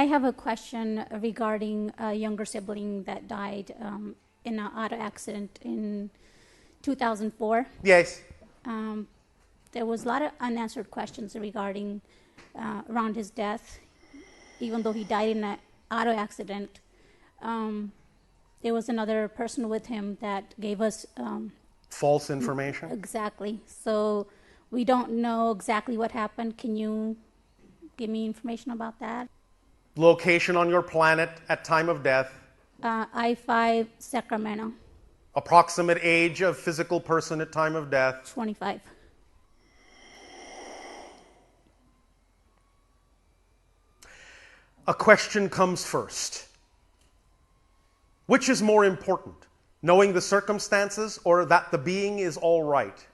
have a question regarding a younger sibling that died in an auto accident in 2004. Yes. There was a lot of unanswered questions regarding around his death. Even though he died in an auto accident, there was another person with him that gave us false information. Exactly. So we don't know exactly what happened. Can you give me information about that? Location on your planet at time of death. I-5 Sacramento. Approximate age of physical person at time of death. 25. A question comes first. Which is more important? Knowing the circumstances or that the being is all right?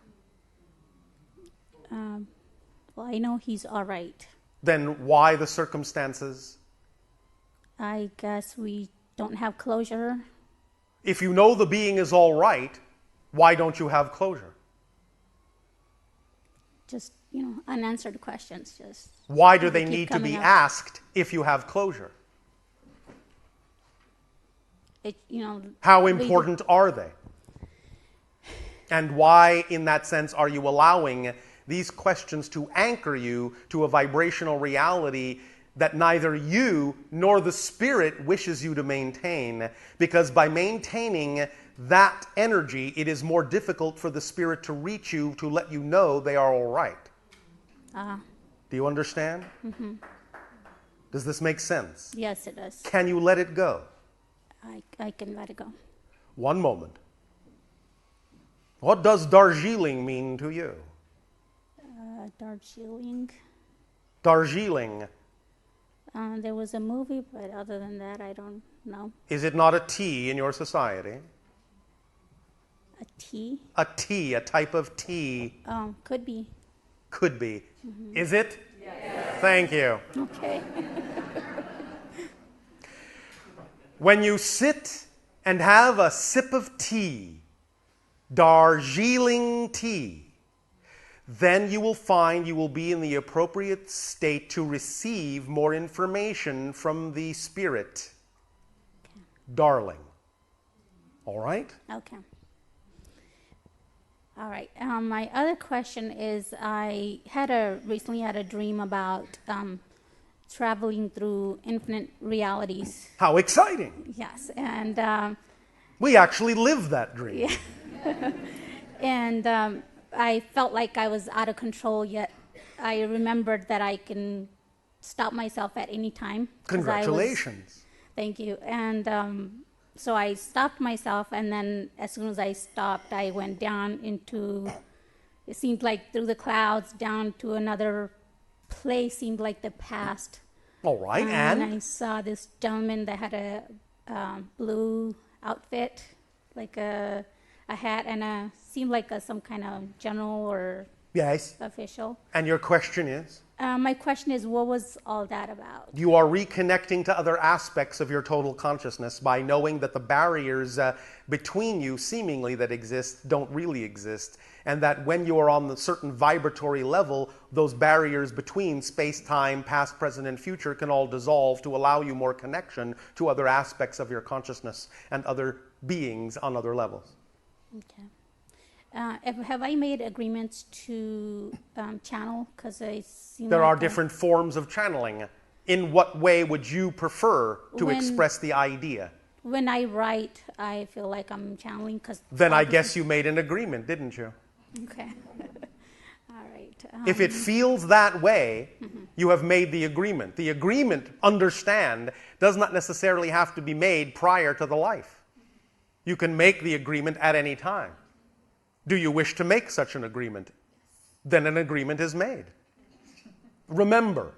Well, I know he's all right. Then why the circumstances? I guess we don't have closure. If you know the being is all right, why don't you have closure? Just, unanswered questions. Just why do they keep need to coming be up. asked if you have closure? we How important are they? And why, in that sense, are you allowing these questions to anchor you to a vibrational reality that neither you nor the spirit wishes you to maintain? Because by maintaining that energy, it is more difficult for the spirit to reach you to let you know they are all right. Do you understand? Mm-hmm. Does this make sense? Yes, it does. Can you let it go? I can let it go. One moment. What does Darjeeling mean to you? Darjeeling. Darjeeling. There was a movie, but other than that, I don't know. Is it not a tea in your society? A tea? A tea, a type of tea. Could be. Could be. Mm-hmm. Is it? Yes. Thank you. Okay. When you sit and have a sip of tea, Darjeeling tea, then you will find you will be in the appropriate state to receive more information from the spirit. Okay. Darling. All right? Okay. All right. My other question is, I recently had a dream about traveling through infinite realities. How exciting. Yes. And we actually live that dream. Yeah. And I felt like I was out of control, yet I remembered that I can stop myself at any time. Congratulations. Thank you. And so I stopped myself, and then as soon as I stopped, I went down into, it seemed like through the clouds, down to another place, seemed like the past. All right, and I saw this gentleman that had a blue outfit, like a hat, and seemed like some kind of general or yes. official. And your question is? My question is, what was all that about? You are reconnecting to other aspects of your total consciousness by knowing that the barriers between you, seemingly that exist, don't really exist. And that when you are on the certain vibratory level, those barriers between space, time, past, present, and future can all dissolve to allow you more connection to other aspects of your consciousness and other beings on other levels. Okay. Have I made agreements to channel? Because there are different forms of channeling. In what way would you prefer to express the idea? When I write, I feel like I'm channeling. Then I guess you made an agreement, didn't you? Okay. All right. If it feels that way, mm-hmm. you have made the agreement. The agreement, understand, does not necessarily have to be made prior to the life. You can make the agreement at any time. Do you wish to make such an agreement? Then an agreement is made. Remember,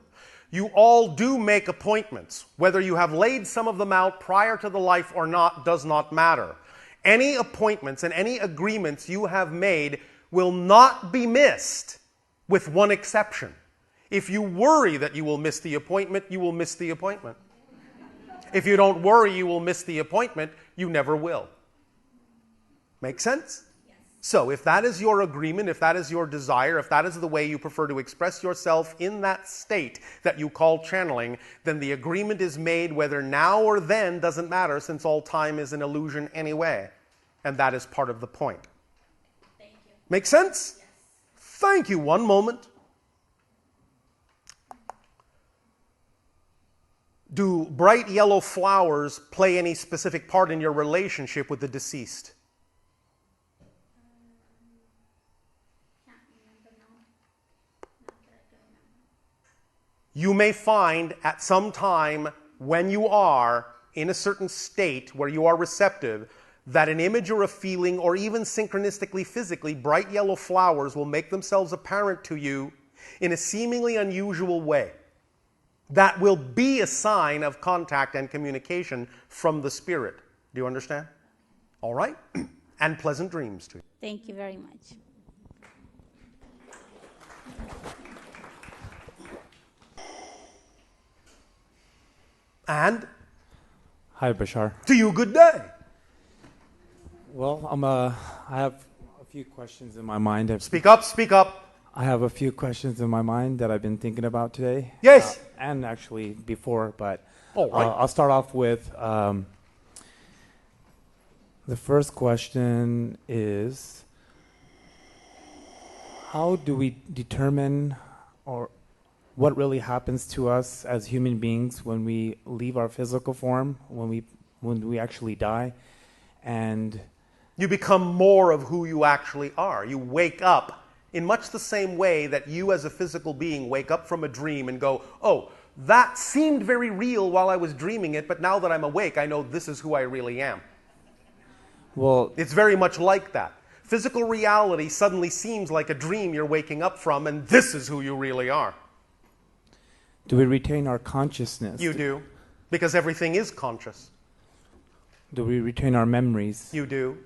you all do make appointments. Whether you have laid some of them out prior to the life or not does not matter. Any appointments and any agreements you have made will not be missed, with one exception. If you worry that you will miss the appointment, you will miss the appointment. If you don't worry you will miss the appointment, you never will. Make sense? So if that is your agreement, if that is your desire, if that is the way you prefer to express yourself in that state that you call channeling, then the agreement is made whether now or then doesn't matter, since all time is an illusion anyway. And that is part of the point. Thank you. Make sense? Yes. Thank you. One moment. Do bright yellow flowers play any specific part in your relationship with the deceased? Can't remember now. Not that I can remember. You may find at some time when you are in a certain state where you are receptive that an image or a feeling, or even synchronistically physically, bright yellow flowers will make themselves apparent to you in a seemingly unusual way. That will be a sign of contact and communication from the spirit. Do you understand? All right? And pleasant dreams to you. Thank you very much. And Hi, Bashar. to you, good day. Well, I have a few questions in my mind. Speak up, speak up. I have a few questions in my mind that I've been thinking about today. Yes. And actually before, but All right. I'll start off with the first question is, how do we determine or what really happens to us as human beings when we leave our physical form, when we actually die? And You become more of who you actually are. You wake up in much the same way that you as a physical being wake up from a dream and go, oh, that seemed very real while I was dreaming it, but now that I'm awake, I know this is who I really am. well, It's very much like that. Physical reality suddenly seems like a dream you're waking up from, and this is who you really are. do we retain our consciousness? You do, because everything is conscious. Do we retain our memories? You do.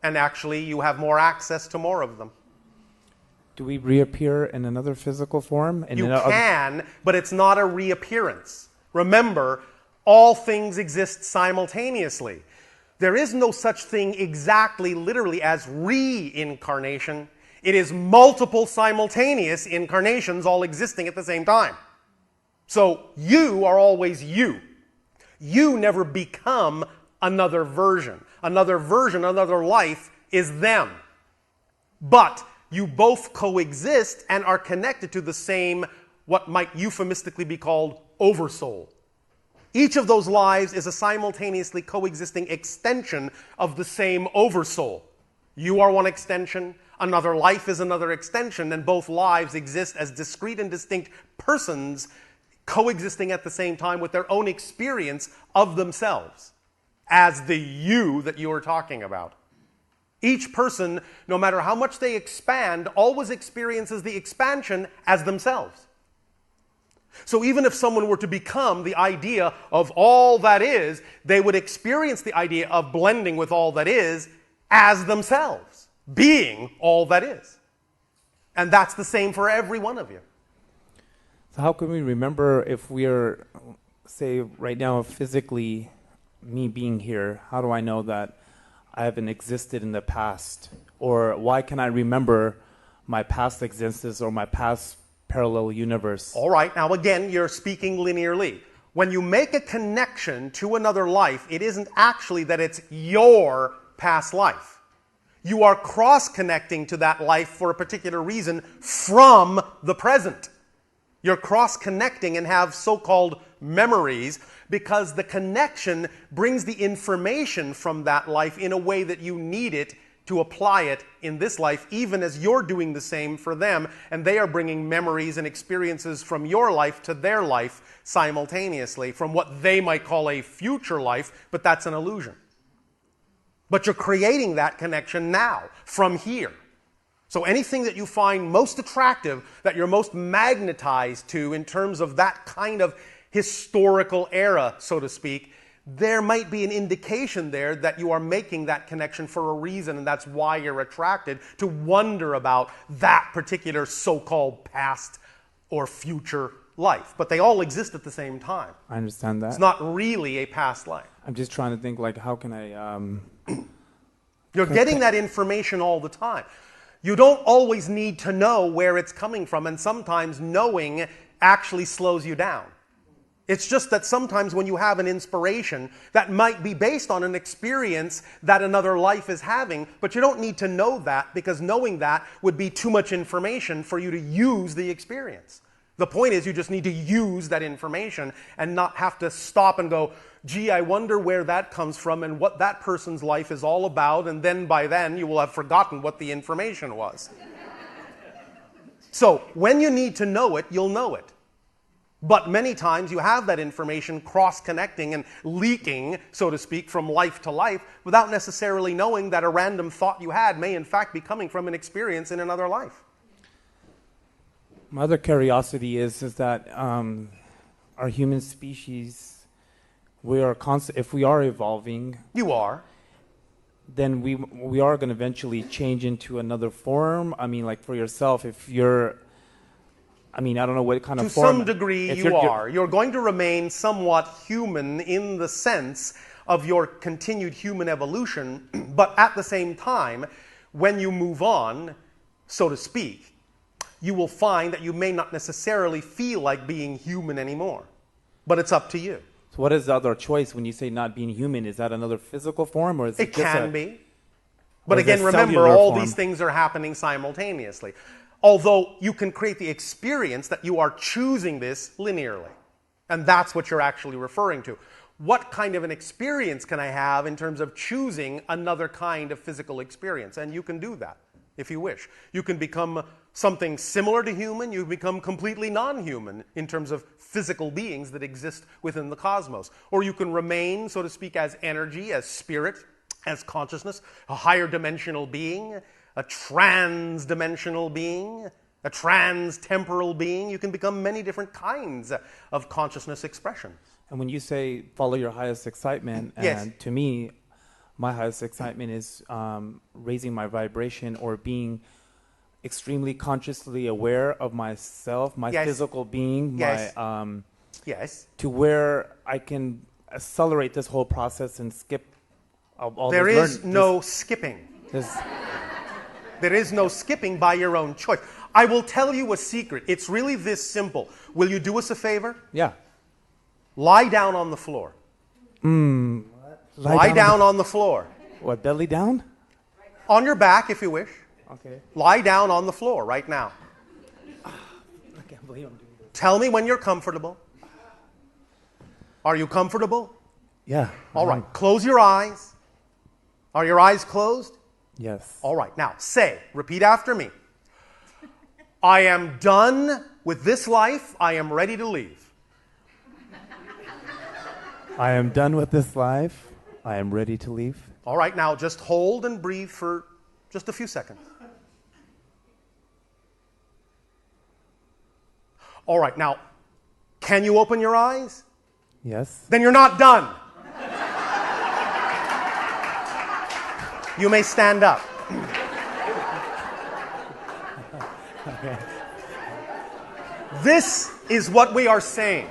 And actually, you have more access to more of them. Do we reappear in another physical form? You can, but it's not a reappearance. Remember, all things exist simultaneously. There is no such thing exactly, literally, as reincarnation. It is multiple simultaneous incarnations all existing at the same time. So you are always you. You never become another version. Another version, another life is them. But you both coexist and are connected to the same, what might euphemistically be called, oversoul. Each of those lives is a simultaneously coexisting extension of the same oversoul. You are one extension, another life is another extension, and both lives exist as discrete and distinct persons coexisting at the same time with their own experience of themselves as the you that you are talking about. Each person, no matter how much they expand, always experiences the expansion as themselves. So even if someone were to become the idea of all that is, they would experience the idea of blending with all that is as themselves, being all that is. And that's the same for every one of you. So how can we remember if we are, say, right now, physically, me being here, how do I know that I haven't existed in the past? Or why can I remember my past existence or my past parallel universe? All right, now again, you're speaking linearly. When you make a connection to another life, it isn't actually that it's your past life. You are cross-connecting to that life for a particular reason from the present. You're cross-connecting and have so-called memories because the connection brings the information from that life in a way that you need it to apply it in this life, even as you're doing the same for them, and they are bringing memories and experiences from your life to their life simultaneously, from what they might call a future life, but that's an illusion. But you're creating that connection now, from here. So anything that you find most attractive, that you're most magnetized to in terms of that kind of historical era, so to speak, there might be an indication there that you are making that connection for a reason, and that's why you're attracted to wonder about that particular so-called past or future life. But they all exist at the same time. I understand that. It's not really a past life. I'm just trying to think, like, how can I You're getting that information all the time. You don't always need to know where it's coming from, and sometimes knowing actually slows you down. It's just that sometimes when you have an inspiration that might be based on an experience that another life is having, but you don't need to know that, because knowing that would be too much information for you to use the experience. The point is, you just need to use that information and not have to stop and go, gee, I wonder where that comes from and what that person's life is all about, and then by then you will have forgotten what the information was. So when you need to know it, you'll know it. But many times you have that information cross-connecting and leaking, so to speak, from life to life without necessarily knowing that a random thought you had may in fact be coming from an experience in another life. My other curiosity is that our human species, if we are evolving, You are. then we are going to eventually change into another form. I mean, like for yourself, if you're, I mean, I don't know what kind To of form. some degree if you are. You're going to remain somewhat human in the sense of your continued human evolution, but at the same time, when you move on, so to speak, you will find that you may not necessarily feel like being human anymore. But it's up to you. So what is the other choice when you say not being human? Is that another physical form, or is it It just can be. But is it again, remember, cellular all form? these things are happening simultaneously. Although you can create the experience that you are choosing this linearly. And that's what you're actually referring to. What kind of an experience can I have in terms of choosing another kind of physical experience? And you can do that if you wish. You can become something similar to human. You become completely non-human in terms of physical beings that exist within the cosmos. Or you can remain, so to speak, as energy, as spirit, as consciousness, a higher dimensional being, a trans-dimensional being, a trans-temporal being. You can become many different kinds of consciousness expressions. And when you say follow your highest excitement, Yes. and to me, my highest excitement is raising my vibration or being extremely consciously aware of myself, my Yes. physical being, Yes. my Yes. to where I can accelerate this whole process and skip all There this is no skipping. this There is no skipping by your own choice. I will tell you a secret. It's really this simple. Will you do us a favor? yeah. Lie down on the floor. Lie down on the floor. What, belly down? On your back, if you wish. Okay. Lie down on the floor right now. I can't believe I'm doing this. Tell me when you're comfortable. Are you comfortable? Yeah. All right. Close your eyes. Are your eyes closed? Yes. All right. Now, repeat after me. I am done with this life. I am ready to leave. I am done with this life. I am ready to leave. All right. Now, just hold and breathe for just a few seconds. All right. Now, can you open your eyes? Yes. Then you're not done. You may stand up. This is what we are saying.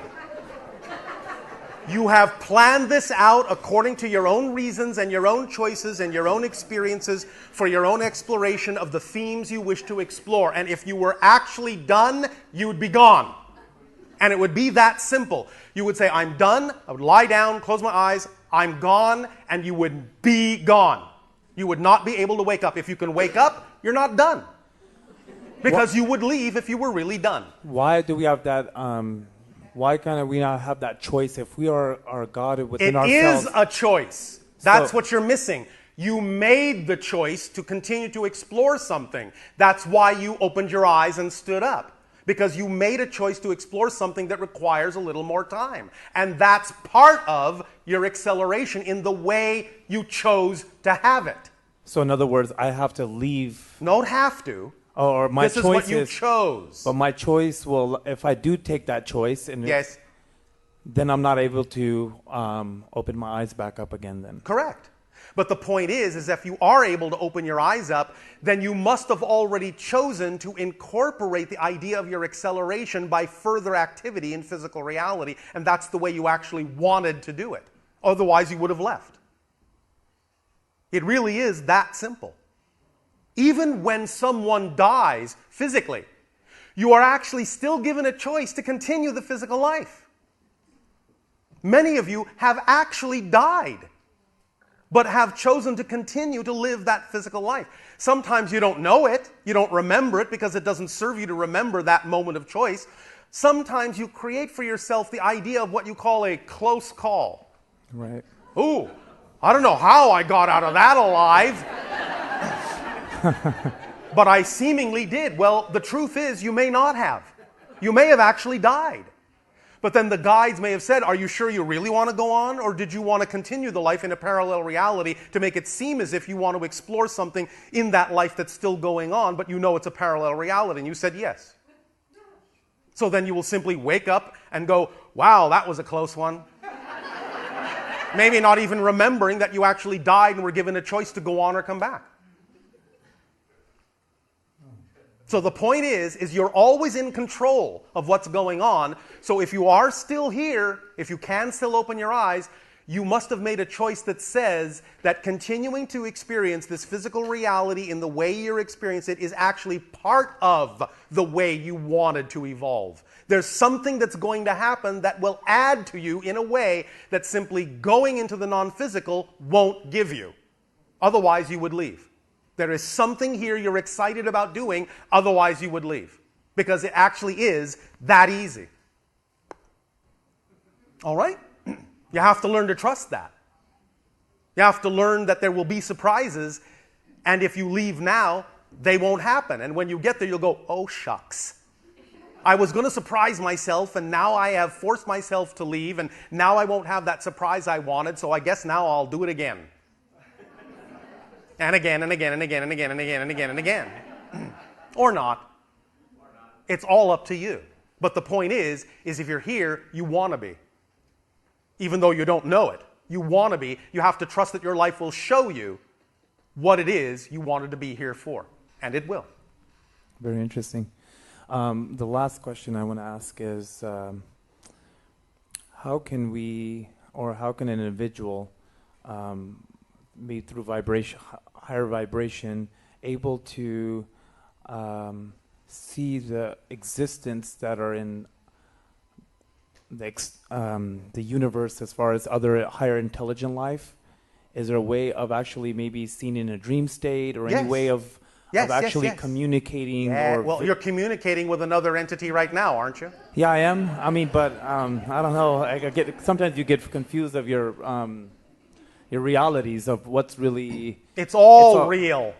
You have planned this out according to your own reasons and your own choices and your own experiences for your own exploration of the themes you wish to explore. And if you were actually done, you would be gone. And it would be that simple. You would say, I'm done. I would lie down, close my eyes. I'm gone. And you would be gone. You would not be able to wake up. If you can wake up, you're not done. Because you would leave if you were really done. Why do we have that? Why can't we not have that choice if we are God within ourselves? It is a choice. That's So- what you're missing. You made the choice to continue to explore something. That's why you opened your eyes and stood up. Because you made a choice to explore something that requires a little more time. And that's part of your acceleration in the way you chose to have it. So in other words, I have to leave, Don't have to. or my This is choice what you chose. But my choice will, if I do take that choice, and Yes, then I'm not able to open my eyes back up again. Then correct. But the point is if you are able to open your eyes up, then you must have already chosen to incorporate the idea of your acceleration by further activity in physical reality. And that's the way you actually wanted to do it. Otherwise, you would have left. It really is that simple. Even when someone dies physically, you are actually still given a choice to continue the physical life. Many of you have actually died, but have chosen to continue to live that physical life. Sometimes you don't know it, you don't remember it because it doesn't serve you to remember that moment of choice. Sometimes you create for yourself the idea of what you call a close call. Right. Ooh, I don't know how I got out of that alive. But I seemingly did. Well, the truth is you may not have. You may have actually died. But then the guides may have said, are you sure you really want to go on? Or did you want to continue the life in a parallel reality to make it seem as if you want to explore something in that life that's still going on, but you know it's a parallel reality? And you said yes. So then you will simply wake up and go, wow, that was a close one. Maybe not even remembering that you actually died and were given a choice to go on or come back. So the point is you're always in control of what's going on. So if you are still here, if you can still open your eyes, you must have made a choice that says that continuing to experience this physical reality in the way you're experiencing it is actually part of the way you wanted to evolve. There's something that's going to happen that will add to you in a way that simply going into the non-physical won't give you. Otherwise, you would leave. There is something here you're excited about doing, otherwise you would leave. Because it actually is that easy. All right? You have to learn to trust that. You have to learn that there will be surprises, and if you leave now, they won't happen. And when you get there, you'll go, oh, shucks. I was going to surprise myself, and now I have forced myself to leave, and now I won't have that surprise I wanted, so I guess now I'll do it again. And again, and again, and again, and again, and again, and again, and again. Or not. It's all up to you. But the point is if you're here, you want to be. Even though you don't know it. You want to be. You have to trust that your life will show you what it is you wanted to be here for. And it will. Very interesting. The last question I want to ask is, how can we, or how can an individual, be through vibration, higher vibration, able to see the existence that are in the universe as far as other higher intelligent life? Is there a way of actually maybe seeing in a dream state, or any way of actually communicating? Yeah, or well, you're communicating with another entity right now, aren't you? Yeah, I am. I mean, but I don't know. I get sometimes you get confused of your realities of what's really. It's all real.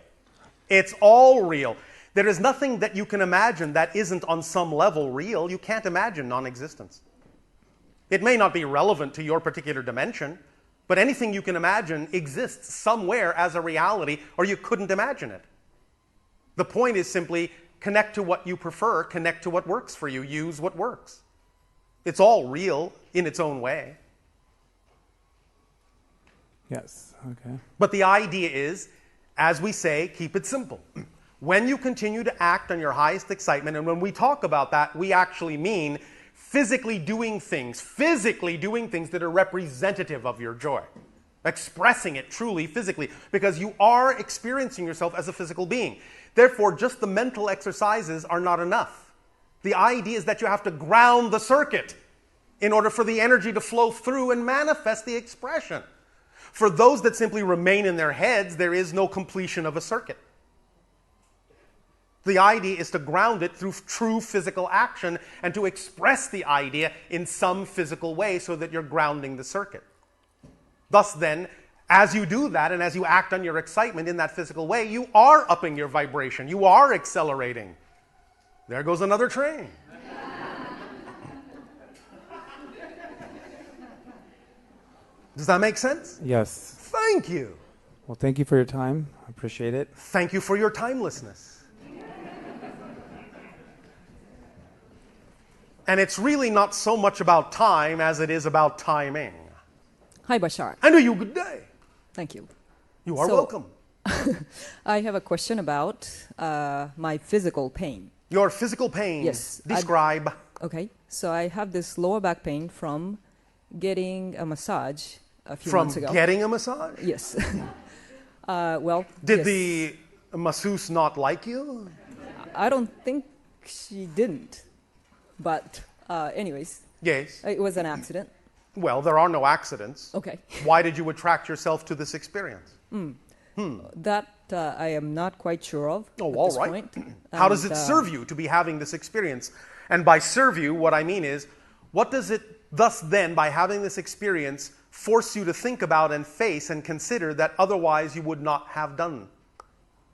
It's all real. There is nothing that you can imagine that isn't on some level real. You can't imagine non-existence. It may not be relevant to your particular dimension, but anything you can imagine exists somewhere as a reality, or you couldn't imagine it. The point is simply connect to what you prefer, connect to what works for you, use what works. It's all real in its own way. Yes, okay. But the idea is, as we say, keep it simple. When you continue to act on your highest excitement, and when we talk about that, we actually mean physically doing things that are representative of your joy. Expressing it truly physically, because you are experiencing yourself as a physical being. Therefore, just the mental exercises are not enough. The idea is that you have to ground the circuit in order for the energy to flow through and manifest the expression. For those that simply remain in their heads, there is no completion of a circuit. The idea is to ground it through true physical action and to express the idea in some physical way so that you're grounding the circuit. Thus then, as you do that and as you act on your excitement in that physical way, you are upping your vibration. You are accelerating. There goes another train. Does that make sense? Yes. Thank you. Well, thank you for your time. I appreciate it. Thank you for your timelessness. And it's really not so much about time as it is about timing. Hi, Bashar. And to you, good day. Thank you. You are welcome. I have a question about my physical pain. Your physical pain. Yes. Describe. Okay. So I have this lower back pain from getting a massage a few months ago. From getting a massage? Yes. Well, Did yes. the masseuse not like you? I don't think she didn't. But anyways, Yes. it was an accident. Well, there are no accidents. Okay. Why did you attract yourself to this experience? That I am not quite sure of Oh, at all this right. point. How does And, it serve you to be having this experience? And by serve you, what I mean is, what does it thus then, by having this experience, force you to think about and face and consider that otherwise you would not have done?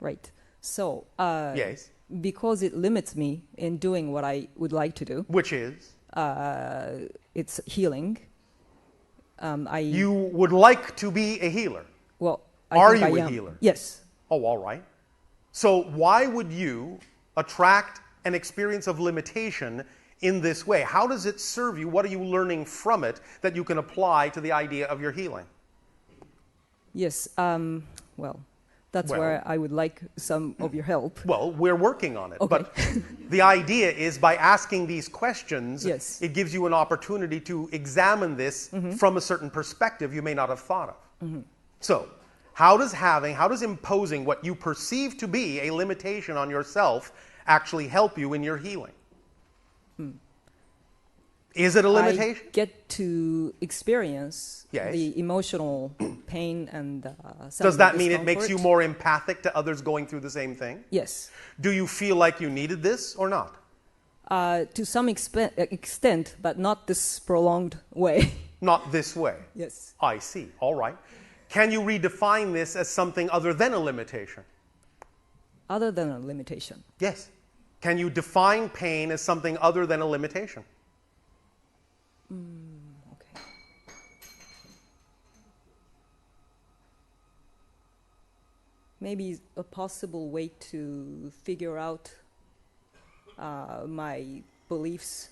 Right. So, Yes. because it limits me in doing what I would like to do, Which is? it's healing. You would like to be a healer. Well, Are think you I a am. healer? Yes. Oh, all right. So why would you attract an experience of limitation in this way? How does it serve you? What are you learning from it that you can apply to the idea of your healing? Yes. Well, that's Well. where I would like some of your help. Well, we're working on it. Okay. But the idea is by asking these questions, Yes. it gives you an opportunity to examine this from a certain perspective you may not have thought of. So, how does imposing what you perceive to be a limitation on yourself actually help you in your healing? Is it a limitation? I get to experience Yes. the emotional pain and some Does of the that mean it makes you discomfort. more empathic to others going through the same thing? Yes. Do you feel like you needed this or not? To some extent, but not this prolonged way. Not this way. Yes. I see. All right. Can you redefine this as something other than a limitation? Other than a limitation. Yes. Can you define pain as something other than a limitation? Okay. Maybe a possible way to figure out my beliefs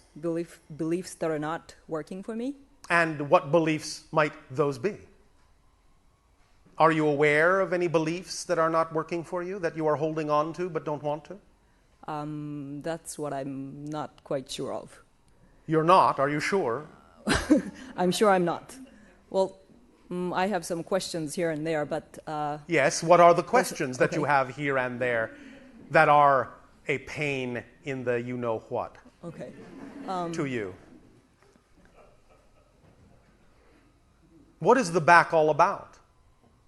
that are not working for me. And what beliefs might those be? Are you aware of any beliefs that are not working for you, that you are holding on to but don't want to? That's what I'm not quite sure of. You're not, are you sure? I'm sure I'm not. Well, I have some questions here and there, but Yes, what are the questions that okay. you have here and there that are a pain in the you-know-what okay. to you? What is the back all about?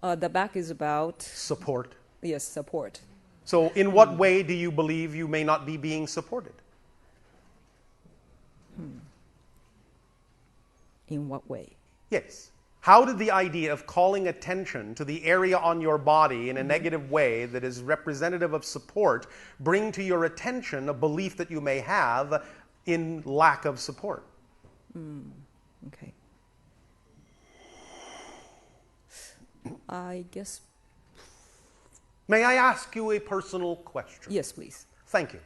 The back is about, Support. yes, support. So in what way do you believe you may not be being supported? In what way? Yes. How did the idea of calling attention to the area on your body in a negative way that is representative of support bring to your attention a belief that you may have in lack of support? Okay. I guess, May I ask you a personal question? yes, please. Thank you.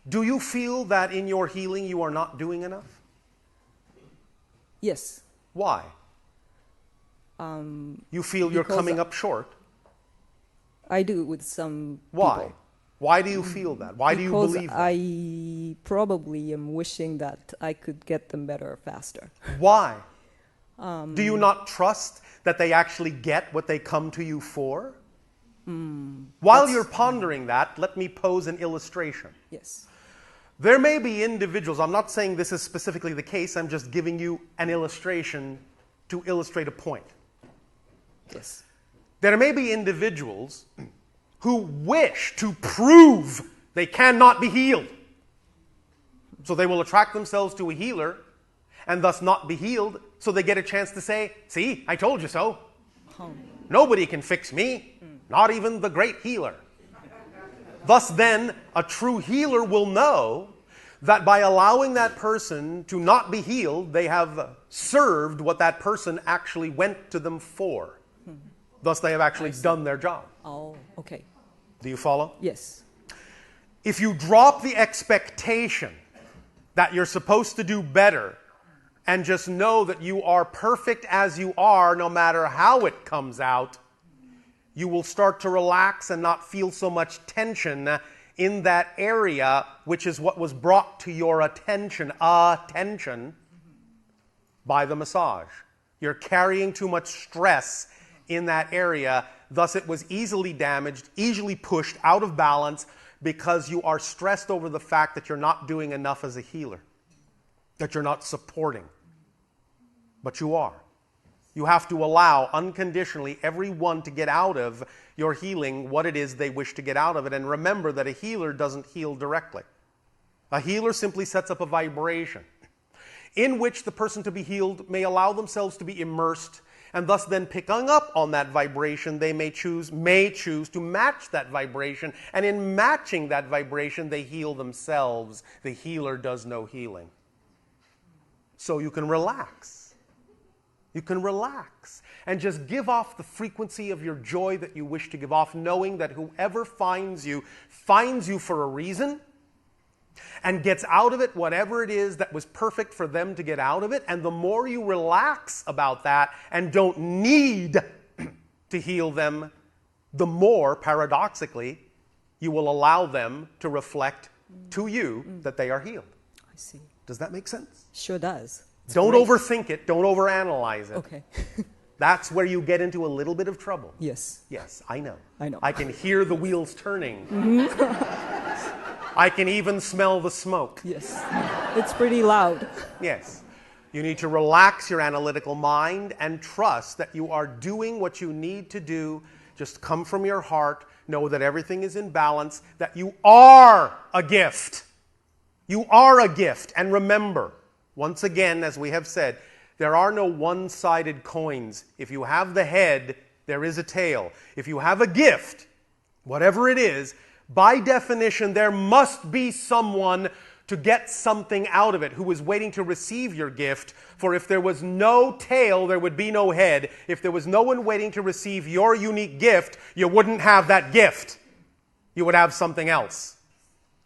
Do you feel that in your healing you are not doing enough? Yes. Why? You feel you're because coming up short? I do with some Why? people. Why do you feel that? Why do you Because believe that? I probably am wishing that I could get them better faster. Why? Do you not trust that they actually get what they come to you for? While you're pondering that, let me pose an illustration. Yes. There may be individuals, I'm not saying this is specifically the case, I'm just giving you an illustration to illustrate a point. Yes. There may be individuals who wish to prove they cannot be healed. So they will attract themselves to a healer and thus not be healed, so they get a chance to say, see, I told you so. Nobody can fix me, not even the great healer. Thus then, a true healer will know that by allowing that person to not be healed, they have served what that person actually went to them for. Thus, they have actually done their job. Oh, okay. Do you follow? Yes. If you drop the expectation that you're supposed to do better and just know that you are perfect as you are no matter how it comes out, you will start to relax and not feel so much tension in that area, which is what was brought to your attention by the massage. You're carrying too much stress in that area Thus, it was easily damaged, easily pushed out of balance because you are stressed over the fact that you're not doing enough as a healer, that you're not supporting. But you are. You have to allow unconditionally everyone to get out of your healing what it is they wish to get out of it. And remember that a healer doesn't heal directly. A healer simply sets up a vibration in which the person to be healed may allow themselves to be immersed, and thus then picking up on that vibration, they may choose to match that vibration, and in matching that vibration, they heal themselves. The healer does no healing. So you can relax. You can relax and just give off the frequency of your joy that you wish to give off, knowing that whoever finds you for a reason and gets out of it whatever it is that was perfect for them to get out of it. And the more you relax about that and don't need to heal them, the more, paradoxically, you will allow them to reflect to you that they are healed. I see. Does that make sense? Sure does. It's don't great. overthink it. Don't overanalyze it. Okay. That's where you get into a little bit of trouble. Yes. Yes, I know. I know. I can hear the wheels turning. I can even smell the smoke. Yes. It's pretty loud. Yes. You need to relax your analytical mind and trust that you are doing what you need to do. Just come from your heart. Know that everything is in balance, that you are a gift. You are a gift. And remember, once again, as we have said, there are no one-sided coins. If you have the head, there is a tail. If you have a gift, whatever it is, by definition, there must be someone to get something out of it who is waiting to receive your gift. For if there was no tail, there would be no head. If there was no one waiting to receive your unique gift, you wouldn't have that gift. You would have something else.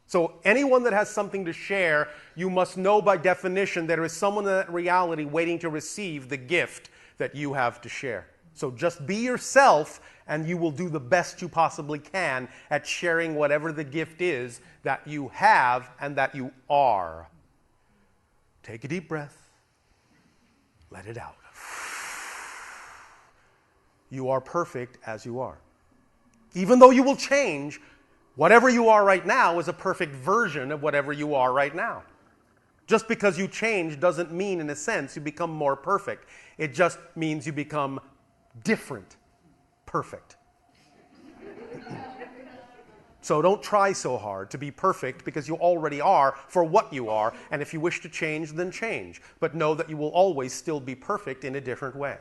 So anyone that has something to share, you must know by definition there is someone in that reality waiting to receive the gift that you have to share. So just be yourself, and you will do the best you possibly can at sharing whatever the gift is that you have and that you are. Take a deep breath. Let it out. You are perfect as you are. Even though you will change, whatever you are right now is a perfect version of whatever you are right now. Just because you change doesn't mean, in a sense, you become more perfect. It just means you become different. Perfect. So don't try so hard to be perfect, because you already are for what you are. And if you wish to change, then change. But know that you will always still be perfect in a different way.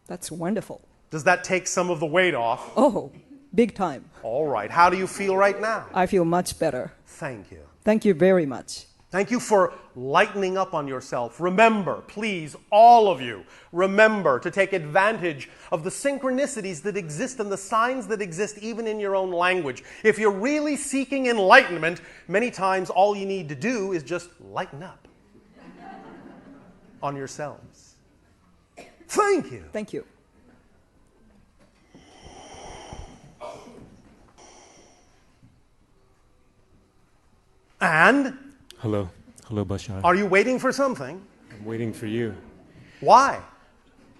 That's wonderful. Does that take some of the weight off? Oh, big time. All right. How do you feel right now? I feel much better. Thank you. Thank you very much. Thank you for lightening up on yourself. Remember, please, all of you, remember to take advantage of the synchronicities that exist and the signs that exist even in your own language. If you're really seeking enlightenment, many times all you need to do is just lighten up on yourselves. Thank you. Thank you. And? Hello. Hello, Bashar. Are you waiting for something? I'm waiting for you. Why?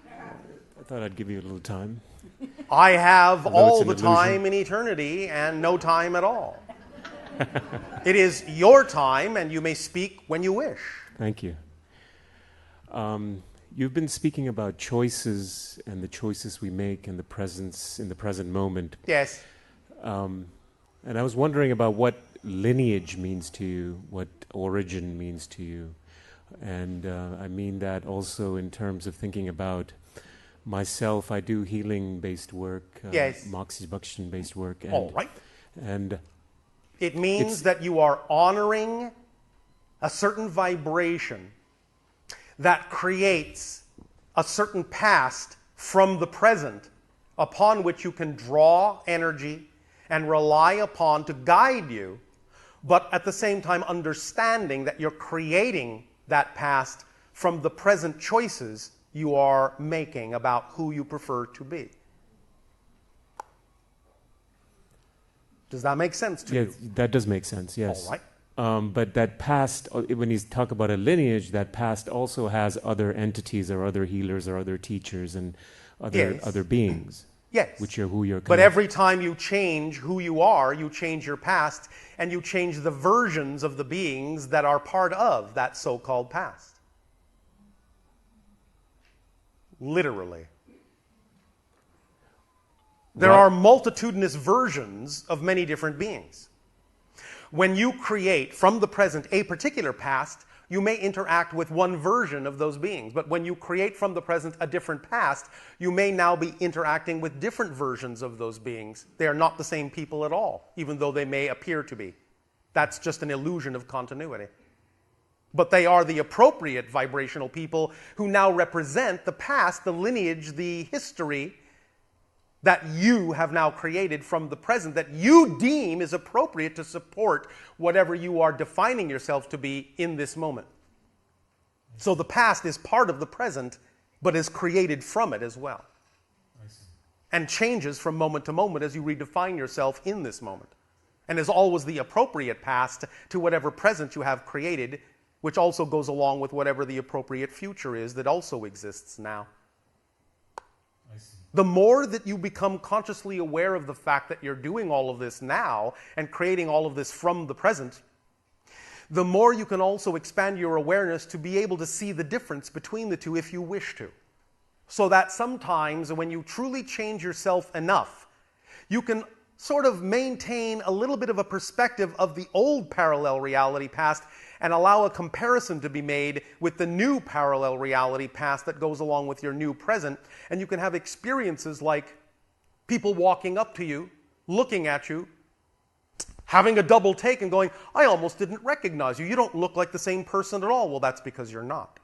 I thought I'd give you a little time. I have Although all it's the an time illusion. in eternity and no time at all. It is your time, and you may speak when you wish. Thank you. You've been speaking about choices and the choices we make in the present moment. Yes. And I was wondering about what lineage means to you, what origin means to you. And I mean that also in terms of thinking about myself. I do healing-based work, Yes. Moxibustion-based work. And, All right. And It means that you are honoring a certain vibration that creates a certain past from the present upon which you can draw energy and rely upon to guide you, but at the same time understanding that you're creating that past from the present choices you are making about who you prefer to be. Does that make sense to you? that does make sense, yes. All right. But that past, when you talk about a lineage, that past also has other entities or other healers or other teachers and Yes. other beings. Yes. Which are who you're But connected. every time you change who you are, you change your past, and you change the versions of the beings that are part of that so-called past. Literally. There Right. are multitudinous versions of many different beings. When you create from the present a particular past, you may interact with one version of those beings. But when you create from the present a different past, you may now be interacting with different versions of those beings. They are not the same people at all, even though they may appear to be. That's just an illusion of continuity. But they are the appropriate vibrational people who now represent the past, the lineage, the history that you have now created from the present, that you deem is appropriate to support whatever you are defining yourself to be in this moment. So the past is part of the present, but is created from it as well. And changes from moment to moment as you redefine yourself in this moment. And is always the appropriate past to whatever present you have created, which also goes along with whatever the appropriate future is that also exists now. The more that you become consciously aware of the fact that you're doing all of this now and creating all of this from the present, the more you can also expand your awareness to be able to see the difference between the two if you wish to. So that sometimes when you truly change yourself enough, you can sort of maintain a little bit of a perspective of the old parallel reality past and allow a comparison to be made with the new parallel reality past that goes along with your new present. And you can have experiences like people walking up to you, looking at you, having a double take and going, I almost didn't recognize you. You don't look like the same person at all. Well, that's because you're not.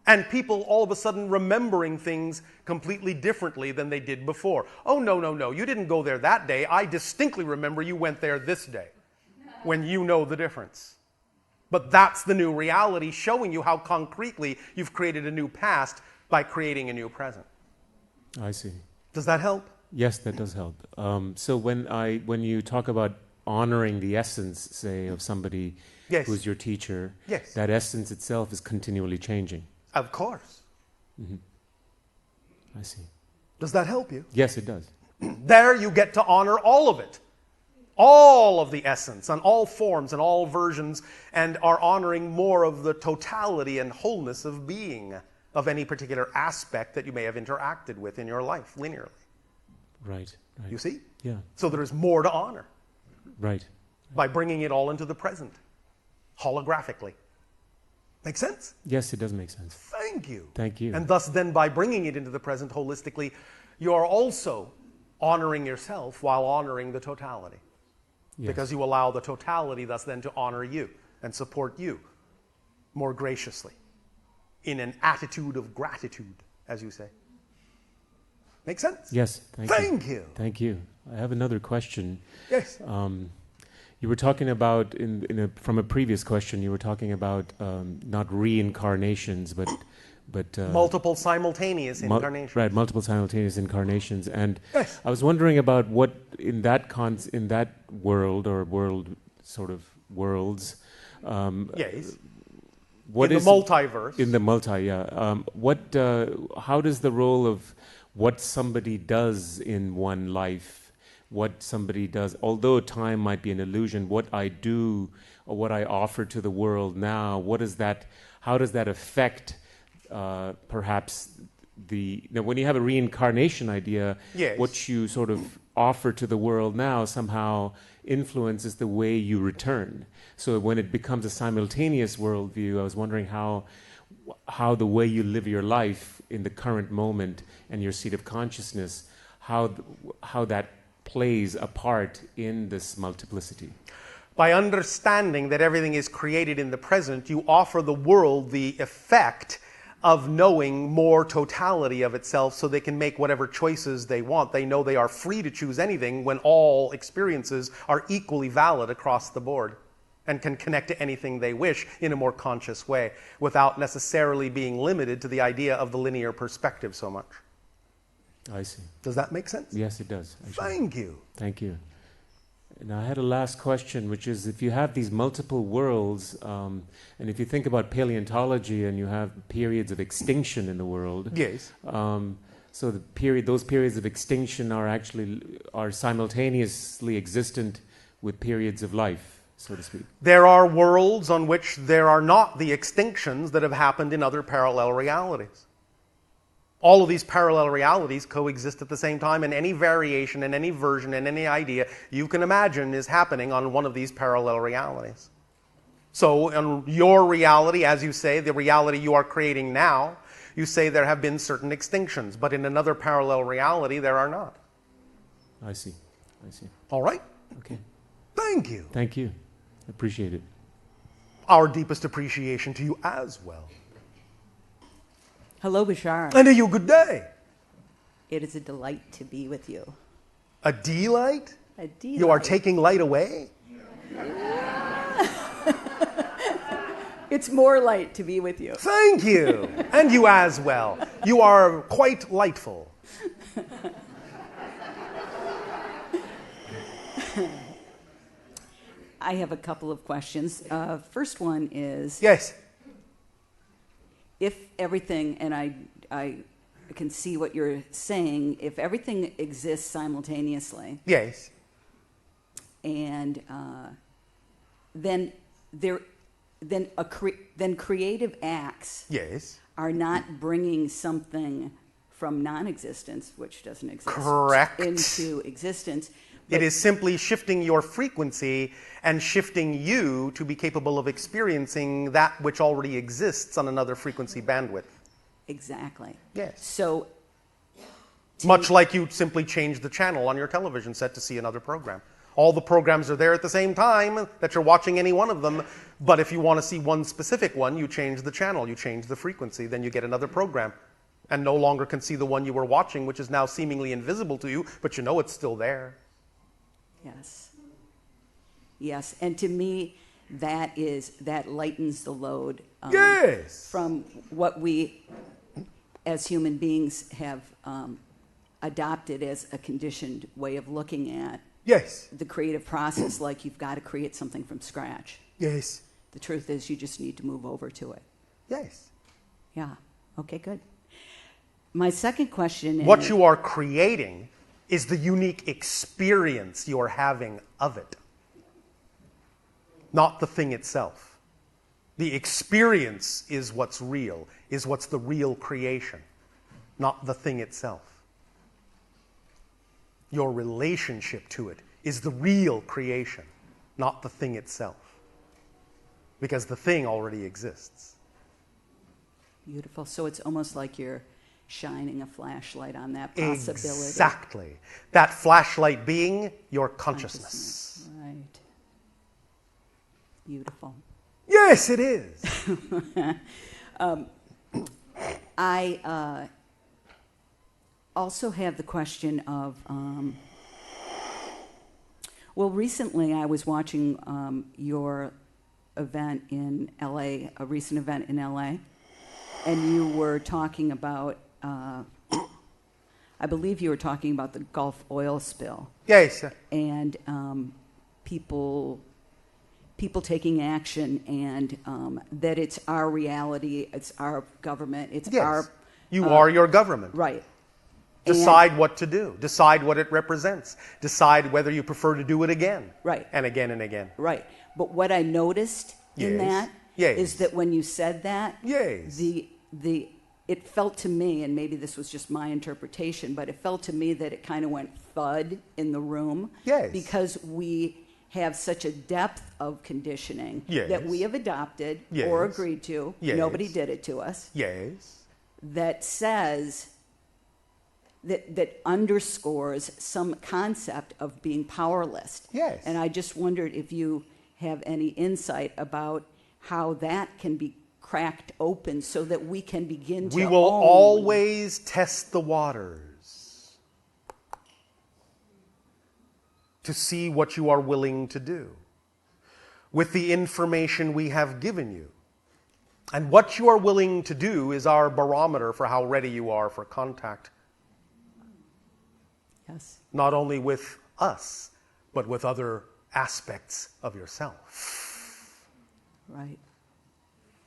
And people all of a sudden remembering things completely differently than they did before. Oh, no, you didn't go there that day. I distinctly remember you went there this day, when you know the difference. But that's the new reality, showing you how concretely you've created a new past by creating a new present. I see. Does that help? Yes, that does help. So when you talk about honoring the essence, say, of somebody Yes. who's your teacher, Yes. that essence itself is continually changing. Of course. I see. Does that help you? Yes, it does. There you get to honor all of it. All of the essence and all forms and all versions, and are honoring more of the totality and wholeness of being of any particular aspect that you may have interacted with in your life linearly. Right. You see? Yeah. So there is more to honor Right. by bringing it all into the present, holographically. Make sense? Yes, it does make sense. Thank you. Thank you. And thus then by bringing it into the present holistically, you are also honoring yourself while honoring the totality. Yes. Because you allow the totality thus then to honor you and support you more graciously in an attitude of gratitude, as you say. Make sense? Yes. Thank you. Thank you. I have another question. Yes. You were talking about, from a previous question, you were talking about not reincarnations, but Multiple simultaneous incarnations. Right, multiple simultaneous incarnations. And Yes. I was wondering about what, in that world, or world sort of worlds, Yes. what in is the multiverse. in the multi, yeah. How does the role of what somebody does in one life, what somebody does, although time might be an illusion, what I do or what I offer to the world now, how does that affect perhaps when you have a reincarnation idea, Yes. what you sort of offer to the world now somehow influences the way you return. So when it becomes a simultaneous worldview, I was wondering how the way you live your life in the current moment and your seat of consciousness, how that plays a part in this multiplicity. By understanding that everything is created in the present, you offer the world the effect of knowing more totality of itself so they can make whatever choices they want. They know they are free to choose anything when all experiences are equally valid across the board and can connect to anything they wish in a more conscious way without necessarily being limited to the idea of the linear perspective so much. I see. Does that make sense? Yes, it does. Actually. Thank you. Thank you. And I had a last question, which is, if you have these multiple worlds, and if you think about paleontology and you have periods of extinction in the world, Yes. So those periods of extinction are simultaneously existent with periods of life, so to speak. There are worlds on which there are not the extinctions that have happened in other parallel realities. All of these parallel realities coexist at the same time, and any variation and any version and any idea you can imagine is happening on one of these parallel realities. So in your reality, as you say, the reality you are creating now, you say there have been certain extinctions, but in another parallel reality there are not. I see. All right? Okay. Thank you. Thank you. Appreciate it. Our deepest appreciation to you as well. Hello, Bashar. And to you, good day. It is a delight to be with you. A delight? A delight. You are taking light away? It's more light to be with you. Thank you. And you as well. You are quite lightful. I have a couple of questions. First one is, Yes. if everything, and I can see what you're saying, if everything exists simultaneously, Yes. and then creative acts Yes. are not bringing something from non-existence, which doesn't exist, Correct. into existence. It is simply shifting your frequency and shifting you to be capable of experiencing that which already exists on another frequency bandwidth. Exactly. Yes. So, Much like you simply change the channel on your television set to see another program. All the programs are there at the same time that you're watching any one of them, but if you want to see one specific one, you change the channel, you change the frequency, then you get another program, and no longer can see the one you were watching, which is now seemingly invisible to you, but you know it's still there. yes. Yes, and to me, that lightens the load Yes. from what we, as human beings, have adopted as a conditioned way of looking at Yes. the creative process, like you've got to create something from scratch. Yes. The truth is, you just need to move over to it. Yes. Yeah. Okay, good. My second question is... What you are creating is the unique experience you are having of it, not the thing itself. The experience is what's real, is what's the real creation, not the thing itself. Your relationship to it is the real creation, not the thing itself. Because the thing already exists. Beautiful. So it's almost like you're shining a flashlight on that possibility. Exactly. That flashlight being your consciousness. Right. Beautiful. Yes, it is. I also have the question of, well, recently I was watching your event in LA, a recent event in LA, and you were talking about, I believe you were talking about the Gulf oil spill. Yes. And people taking action, and that it's our reality, it's our government, it's Yes. our... You are your government. Right. Decide what to do. Decide what it represents. Decide whether you prefer to do it again. Right. And again and again. Right. But what I noticed in Yes. that Yes. is that when you said that, Yes. it felt to me, and maybe this was just my interpretation, but it felt to me that it kind of went thud in the room. Yes. Because we have such a depth of conditioning Yes. that we have adopted Yes. or agreed to. Yes. Nobody did it to us. Yes. That says that underscores some concept of being powerless. Yes. And I just wondered if you have any insight about how that can be cracked open so that we can begin to We will own. always test the waters to see what you are willing to do with the information we have given you. And what you are willing to do is our barometer for how ready you are for contact, Yes. not only with us, but with other aspects of yourself, Right.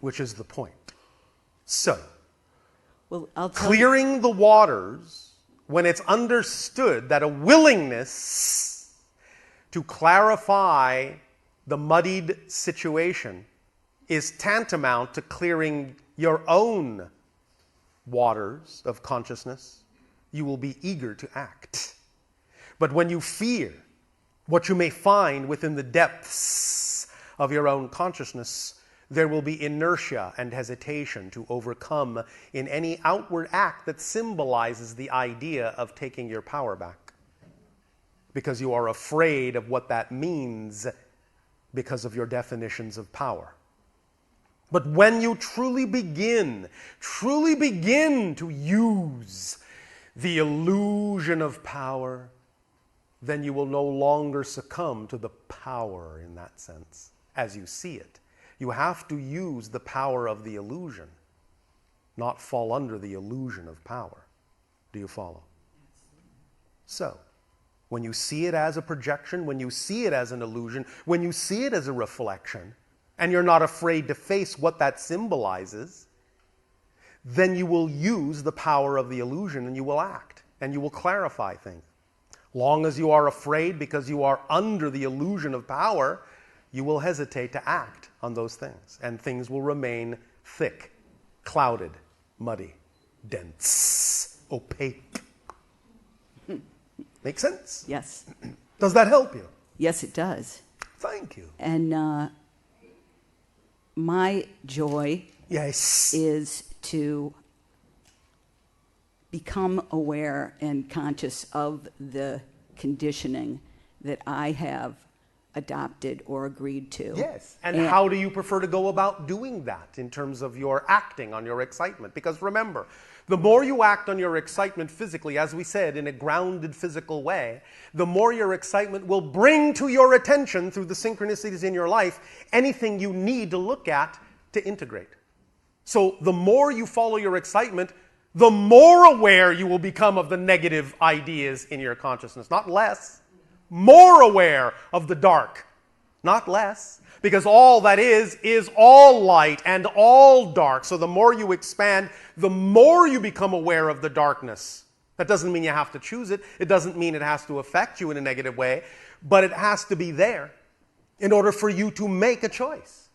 which is the point. So, Well, I'll tell you. Clearing the waters, when it's understood that a willingness to clarify the muddied situation is tantamount to clearing your own waters of consciousness, you will be eager to act. But when you fear what you may find within the depths of your own consciousness, there will be inertia and hesitation to overcome in any outward act that symbolizes the idea of taking your power back. Because you are afraid of what that means because of your definitions of power. But when you truly begin to use the illusion of power, then you will no longer succumb to the power in that sense, as you see it. You have to use the power of the illusion, not fall under the illusion of power. Do you follow? So, when you see it as a projection, when you see it as an illusion, when you see it as a reflection, and you're not afraid to face what that symbolizes, then you will use the power of the illusion and you will act and you will clarify things. Long as you are afraid because you are under the illusion of power, you will hesitate to act on those things, and things will remain thick, clouded, muddy, dense, opaque. Make sense? Yes. Does that help you? Yes, it does. Thank you. And my joy Yes. is to become aware and conscious of the conditioning that I have adopted or agreed to. Yes. And how do you prefer to go about doing that in terms of your acting on your excitement? Because remember, the more you act on your excitement physically, as we said, in a grounded physical way, the more your excitement will bring to your attention through the synchronicities in your life anything you need to look at to integrate. So the more you follow your excitement, the more aware you will become of the negative ideas in your consciousness. Not less. More aware of the dark. Not less. Because all that is all light and all dark. So the more you expand, the more you become aware of the darkness. That doesn't mean you have to choose it. It doesn't mean it has to affect you in a negative way. But it has to be there in order for you to make a choice.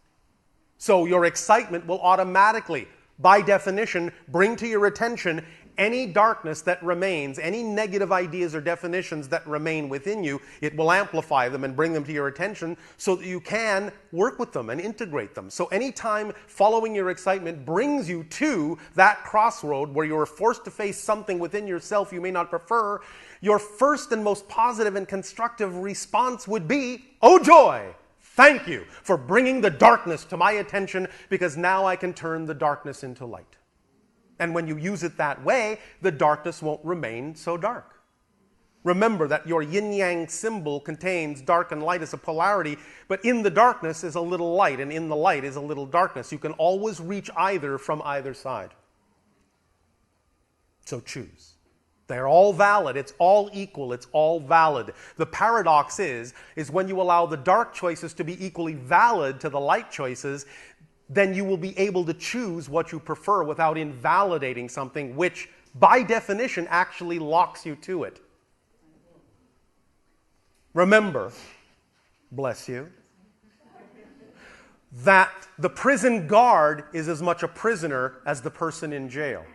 So your excitement will automatically, by definition, bring to your attention any darkness that remains, any negative ideas or definitions that remain within you. It will amplify them and bring them to your attention so that you can work with them and integrate them. So anytime following your excitement brings you to that crossroad where you're forced to face something within yourself you may not prefer, your first and most positive and constructive response would be, "Oh joy! Thank you for bringing the darkness to my attention, because now I can turn the darkness into light." And when you use it that way, the darkness won't remain so dark. Remember that your yin-yang symbol contains dark and light as a polarity, but in the darkness is a little light, and in the light is a little darkness. You can always reach either from either side. So choose. They're all valid. It's all equal. It's all valid. The paradox is when you allow the dark choices to be equally valid to the light choices, then you will be able to choose what you prefer without invalidating something which, by definition, actually locks you to it. Remember, bless you, that the prison guard is as much a prisoner as the person in jail.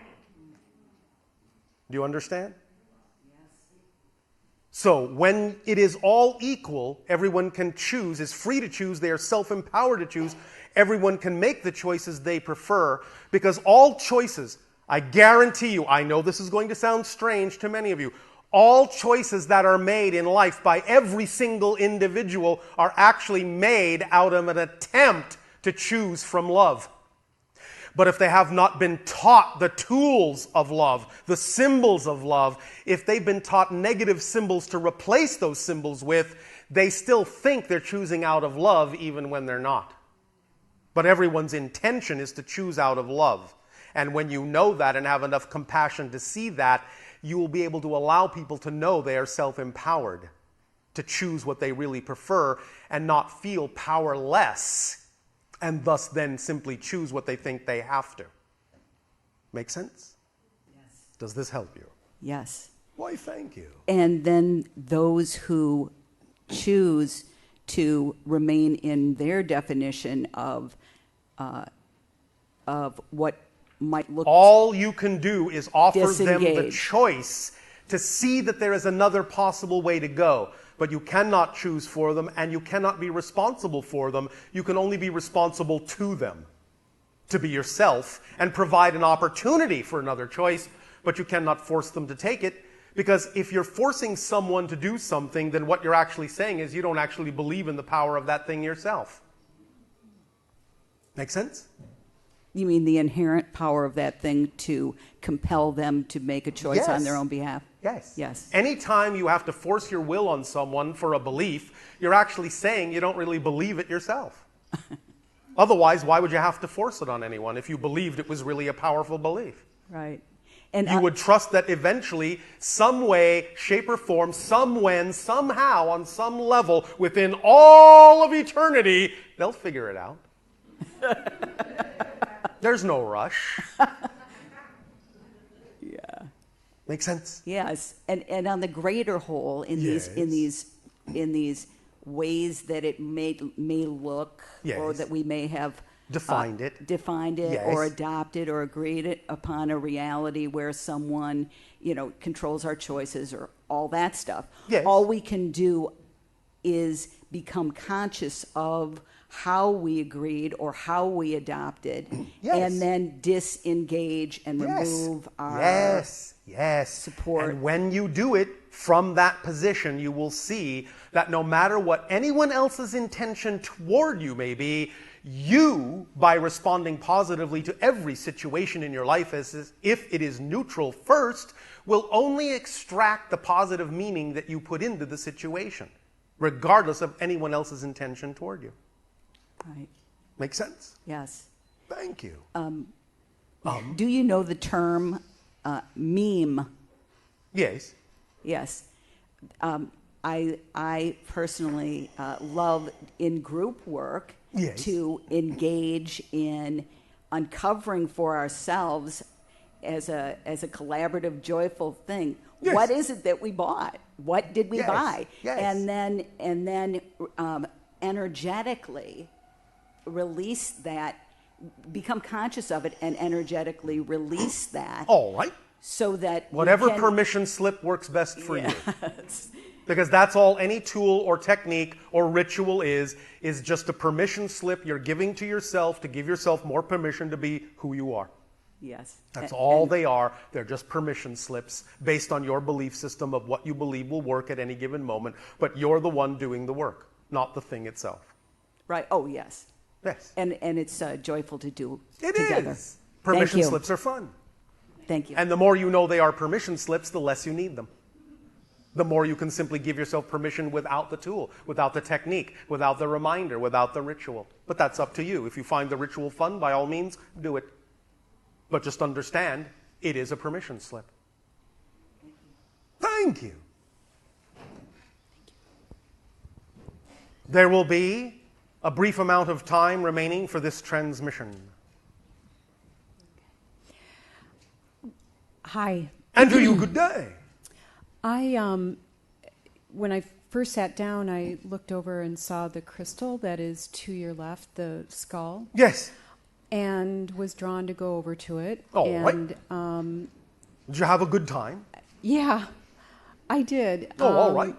Do you understand? So when it is all equal, everyone can choose, is free to choose, they are self-empowered to choose. Everyone can make the choices they prefer, because all choices, I guarantee you, I know this is going to sound strange to many of you, all choices that are made in life by every single individual are actually made out of an attempt to choose from love. But if they have not been taught the tools of love, the symbols of love, if they've been taught negative symbols to replace those symbols with, they still think they're choosing out of love even when they're not. But everyone's intention is to choose out of love. And when you know that and have enough compassion to see that, you will be able to allow people to know they are self-empowered to choose what they really prefer and not feel powerless, and thus then simply choose what they think they have to. Make sense? Does this help you? Yes. Why, thank you. And then those who choose to remain in their definition of what might look All you can do is offer them the Disengage. choice to see that there is another possible way to go. But you cannot choose for them, and you cannot be responsible for them. You can only be responsible to them, to be yourself, and provide an opportunity for another choice, but you cannot force them to take it, because if you're forcing someone to do something, then what you're actually saying is you don't actually believe in the power of that thing yourself. Make sense? You mean the inherent power of that thing to compel them to make a choice on their own behalf? Yes. Yes. Anytime you have to force your will on someone for a belief, you're actually saying you don't really believe it yourself. Otherwise, why would you have to force it on anyone if you believed it was really a powerful belief? Right. And You would trust that eventually, some way, shape, or form, somewhen, somehow, on some level, within all of eternity, they'll figure it out. There's no rush. yeah. Make sense? Yes. And on the greater whole, in Yes. these ways that it may look, or Yes. that we may have Defined it. Yes. or adopted or agreed it upon a reality where someone, controls our choices or all that stuff. Yes. All we can do is become conscious of how we agreed or how we adopted, Yes. and then disengage and remove our support. And when you do it from that position, you will see that no matter what anyone else's intention toward you may be, you, by responding positively to every situation in your life as if it is neutral first, will only extract the positive meaning that you put into the situation, regardless of anyone else's intention toward you. Right. Make sense? Yes. Thank you. Do you know the term meme? Yes. Yes. I personally love in group work Yes. to engage in uncovering for ourselves as a collaborative, joyful thing. Yes. What is it that we bought? What did we Yes. buy? Yes. And then energetically release that, become conscious of it, and energetically release that. All right. So that we Whatever can- permission slip works best for you. Yes. Because that's all any tool or technique or ritual is just a permission slip you're giving to yourself to give yourself more permission to be who you are. Yes. That's all they are. They're just permission slips based on your belief system of what you believe will work at any given moment. But you're the one doing the work, not the thing itself. Right. Oh, yes. Yes. And it's joyful to do It together. is. Permission you. slips are fun. Thank you. And the more you know they are permission slips, the less you need them. The more you can simply give yourself permission without the tool, without the technique, without the reminder, without the ritual. But that's up to you. If you find the ritual fun, by all means, do it. But just understand, it is a permission slip. Thank you. There will be a brief amount of time remaining for this transmission. Hi. And to you, good day. When I first sat down, I looked over and saw the crystal that is to your left, the skull, Yes. and was drawn to go over to it. All right. And Did you have a good time? yeah, I did. Oh, all right.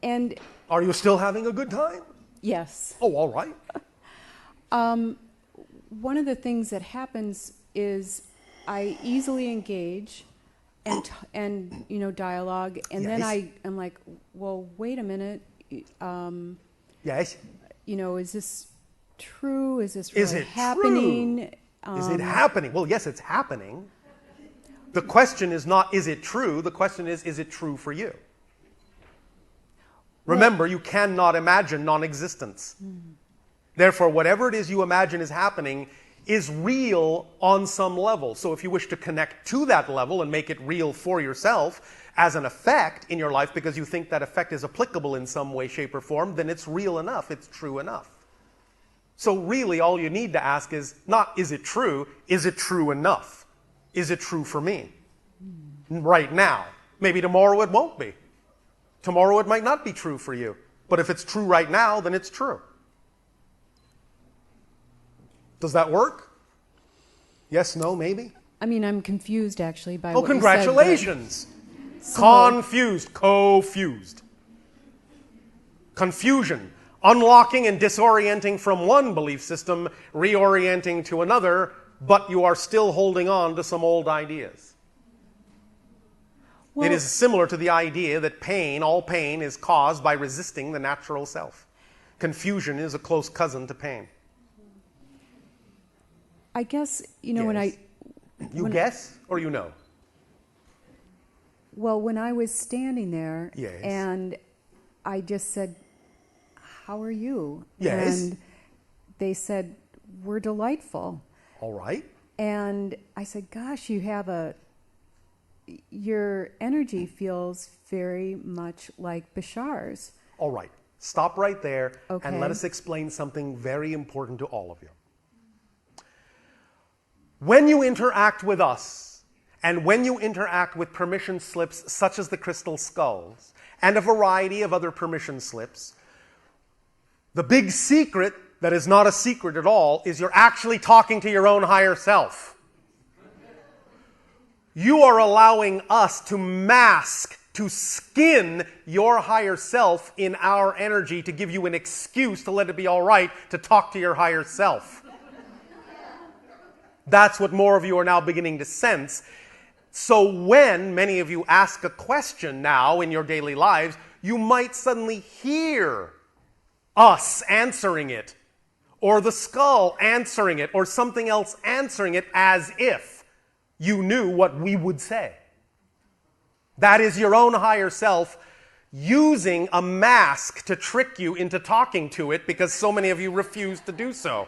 And Are you still having a good time? yes, Oh, all right. one of the things that happens is I easily engage and dialogue, and then Yes. I am like, well, wait a minute, Yes. is this true? Is this Is really it happening? Is it happening? Well, yes, it's happening. The question is not, is it true? The question is it true for you? Remember, you cannot imagine non-existence. Therefore, whatever it is you imagine is happening is real on some level. So if you wish to connect to that level and make it real for yourself as an effect in your life because you think that effect is applicable in some way, shape, or form, then it's real enough. It's true enough. So really, all you need to ask is not, is it true? Is it true enough? Is it true for me? right now. Maybe tomorrow it won't be. Tomorrow it might not be true for you. But if it's true right now, then it's true. Does that work? Yes, no, maybe? I mean, I'm confused actually by Oh, what you said, congratulations. Confused, co-fused. Confusion. Unlocking and disorienting from one belief system, reorienting to another, but you are still holding on to some old ideas. Well, it is similar to the idea that pain, all pain, is caused by resisting the natural self. Confusion is a close cousin to pain. I guess, you know, when I... You guess or you know? Well, when I was standing there Yes. and I just said, "How are you?" Yes. And they said, "We're delightful." All right. And I said, "Gosh, your energy feels very much like Bashar's." All right. Stop right there and Okay. let us explain something very important to all of you. When you interact with us, and when you interact with permission slips such as the crystal skulls, and a variety of other permission slips, the big secret that is not a secret at all is you're actually talking to your own higher self. You are allowing us to mask, to skin your higher self in our energy to give you an excuse to let it be all right to talk to your higher self. That's what more of you are now beginning to sense. So when many of you ask a question now in your daily lives, you might suddenly hear us answering it, or the skull answering it, or something else answering it as if you knew what we would say. That is your own higher self using a mask to trick you into talking to it because so many of you refuse to do so.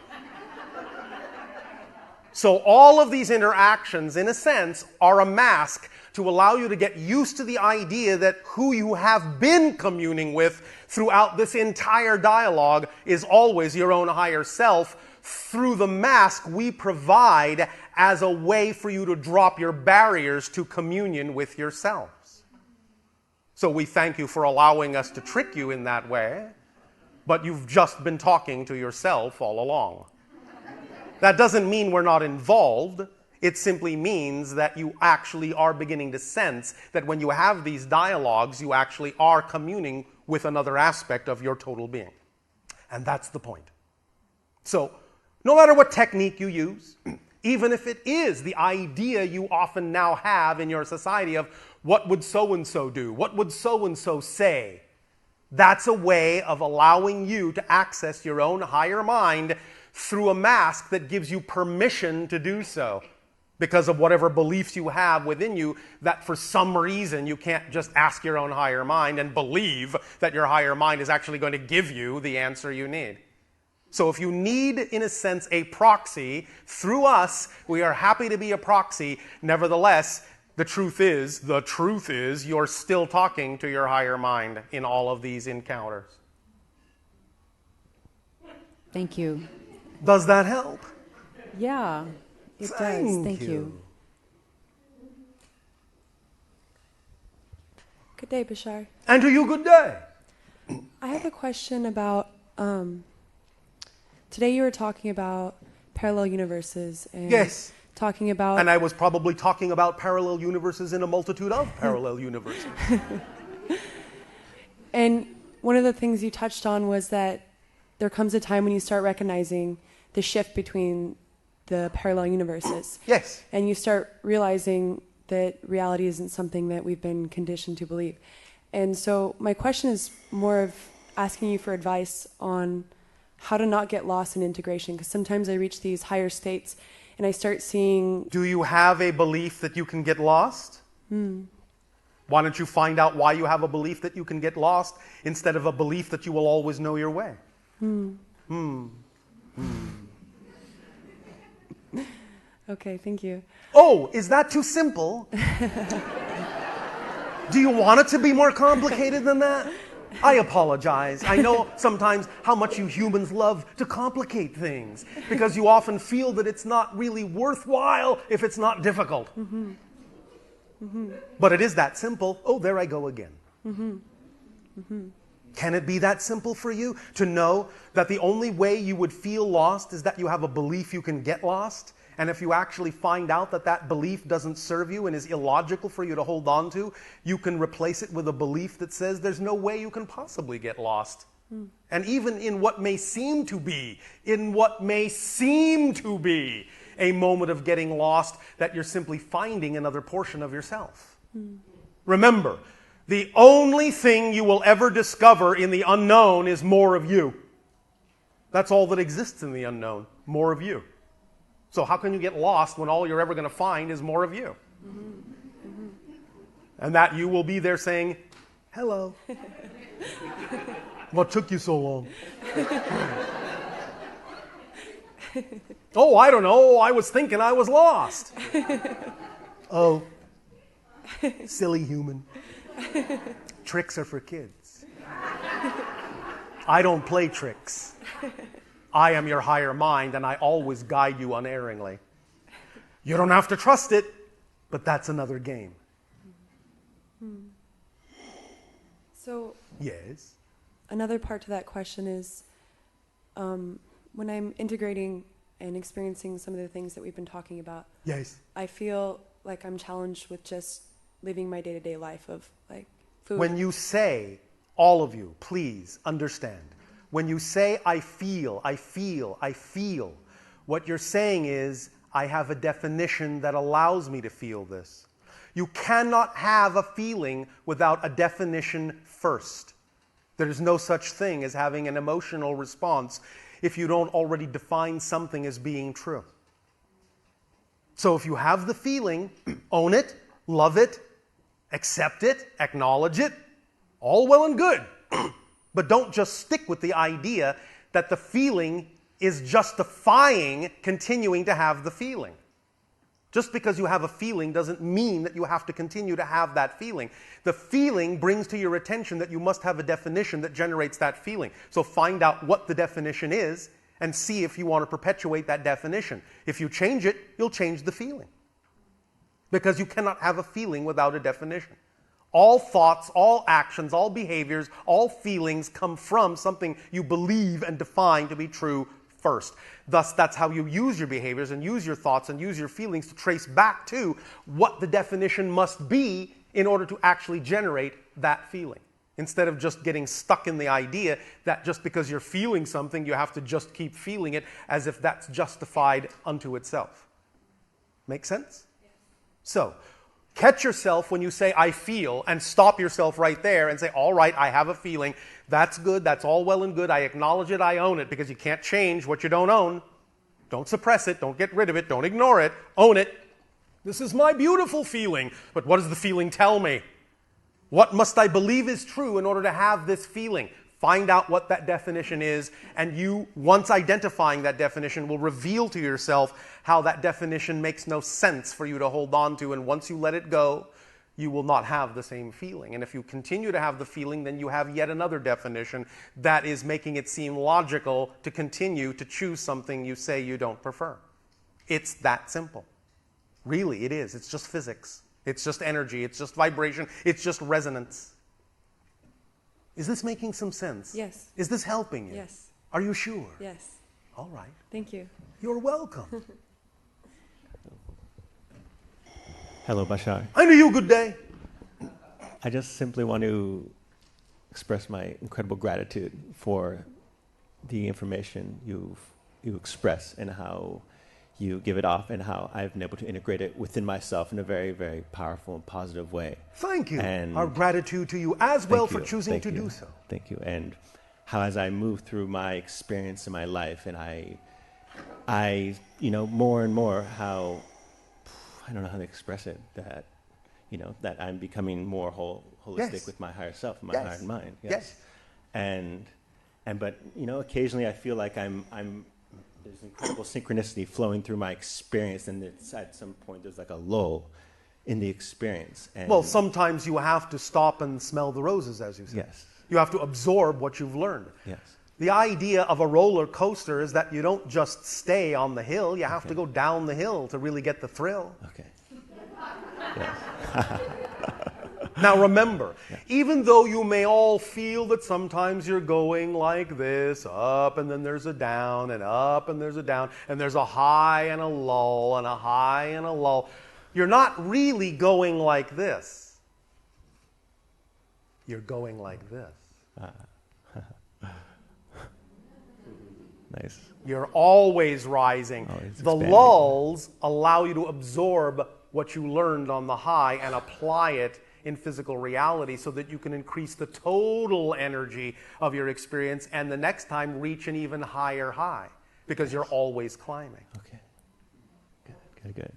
So all of these interactions, in a sense, are a mask to allow you to get used to the idea that who you have been communing with throughout this entire dialogue is always your own higher self through the mask we provide as a way for you to drop your barriers to communion with yourselves. So we thank you for allowing us to trick you in that way, but you've just been talking to yourself all along. That doesn't mean we're not involved. It simply means that you actually are beginning to sense that when you have these dialogues, you actually are communing with another aspect of your total being. And that's the point. So, no matter what technique you use, even if it is the idea you often now have in your society of what would so-and-so do, what would so-and-so say, that's a way of allowing you to access your own higher mind through a mask that gives you permission to do so because of whatever beliefs you have within you that for some reason you can't just ask your own higher mind and believe that your higher mind is actually going to give you the answer you need. So if you need, in a sense, a proxy, through us, we are happy to be a proxy. Nevertheless, the truth is, you're still talking to your higher mind in all of these encounters. Thank you. Does that help? Yeah, it does. Thank you. Good day, Bashar. And to you, good day. I have a question about, today you were talking about parallel universes and Yes. talking about... And I was probably talking about parallel universes in a multitude of parallel universes. And one of the things you touched on was that there comes a time when you start recognizing the shift between the parallel universes. Yes. And you start realizing that reality isn't something that we've been conditioned to believe. And so my question is more of asking you for advice on how to not get lost in integration, because sometimes I reach these higher states and I start seeing... Do you have a belief that you can get lost? Why don't you find out why you have a belief that you can get lost instead of a belief that you will always know your way? Okay, thank you. Oh, is that too simple? Do you want it to be more complicated than that? I apologize. I know sometimes how much you humans love to complicate things because you often feel that it's not really worthwhile if it's not difficult. But it is that simple. Oh, there I go again. Can it be that simple for you to know that the only way you would feel lost is that you have a belief you can get lost? And if you actually find out that that belief doesn't serve you and is illogical for you to hold on to, you can replace it with a belief that says there's no way you can possibly get lost. And even in what may seem to be a moment of getting lost, that you're simply finding another portion of yourself. Remember, the only thing you will ever discover in the unknown is more of you. That's all that exists in the unknown, more of you. So how can you get lost when all you're ever going to find is more of you? And that you will be there saying, hello. What took you so long? Oh, I don't know. I was thinking I was lost. Oh, silly human. Tricks are for kids. I don't play tricks. I am your higher mind, and I always guide you unerringly. You don't have to trust it, but that's another game. So Yes. another part to that question is when I'm integrating and experiencing some of the things that we've been talking about, Yes. I feel like I'm challenged with just living my day-to-day life of like food. When you say, all of you, please understand, when you say, I feel, what you're saying is, I have a definition that allows me to feel this. You cannot have a feeling without a definition first. There is no such thing as having an emotional response if you don't already define something as being true. So if you have the feeling, own it, love it, accept it, acknowledge it, all well and good. But don't just stick with the idea that the feeling is justifying continuing to have the feeling. Just because you have a feeling doesn't mean that you have to continue to have that feeling. The feeling brings to your attention that you must have a definition that generates that feeling. So find out what the definition is and see if you want to perpetuate that definition. If you change it, you'll change the feeling. Because you cannot have a feeling without a definition. All thoughts, all actions, all behaviors, all feelings come from something you believe and define to be true first. Thus, that's how you use your behaviors and use your thoughts and use your feelings to trace back to what the definition must be in order to actually generate that feeling. Instead of just getting stuck in the idea that just because you're feeling something, you have to just keep feeling it as if that's justified unto itself. Make sense? Yes. So, catch yourself when you say, I feel, and stop yourself right there and say, all right, I have a feeling. That's good. That's all well and good. I acknowledge it. I own it, because you can't change what you don't own. Don't suppress it. Don't get rid of it. Don't ignore it. Own it. This is my beautiful feeling. But what does the feeling tell me? What must I believe is true in order to have this feeling? Find out what that definition is, and you, once identifying that definition, will reveal to yourself how that definition makes no sense for you to hold on to, and once you let it go, you will not have the same feeling. And if you continue to have the feeling, then you have yet another definition that is making it seem logical to continue to choose something you say you don't prefer. It's that simple. Really, it is. It's just physics. It's just energy. It's just vibration. It's just resonance. Is this making some sense? Yes. Is this helping you? Yes. Are you sure? Yes. All right. Thank you. You're welcome. Hello, Bashar. I knew you. Good day. I just simply want to express my incredible gratitude for the information you express and how you give it off and how I've been able to integrate it within myself in a very, very powerful and positive way. Thank you. And our gratitude to you as well for choosing to do so. Thank you. And how as I move through my experience in my life, and I more and more how, I don't know how to express it, that, that I'm becoming more holistic Yes. with my higher self, my Yes. higher mind. Yes. But occasionally I feel like there's incredible synchronicity flowing through my experience, and it's at some point there's like a lull in the experience. And Well, sometimes you have to stop and smell the roses, as you said. Yes. You have to absorb what you've learned. Yes. The idea of a roller coaster is that you don't just stay on the hill. You have to go down the hill to really get the thrill. Okay. Yes. Now remember, even though you may all feel that sometimes you're going like this, up and then there's a down, and up and there's a down, and there's a high and a lull, and a high and a lull, you're not really going like this. You're going like this. Nice. You're always rising. Always The expanding. lulls allow you to absorb what you learned on the high and apply it in physical reality so that you can increase the total energy of your experience and the next time reach an even higher high because you're always climbing. Okay. Good.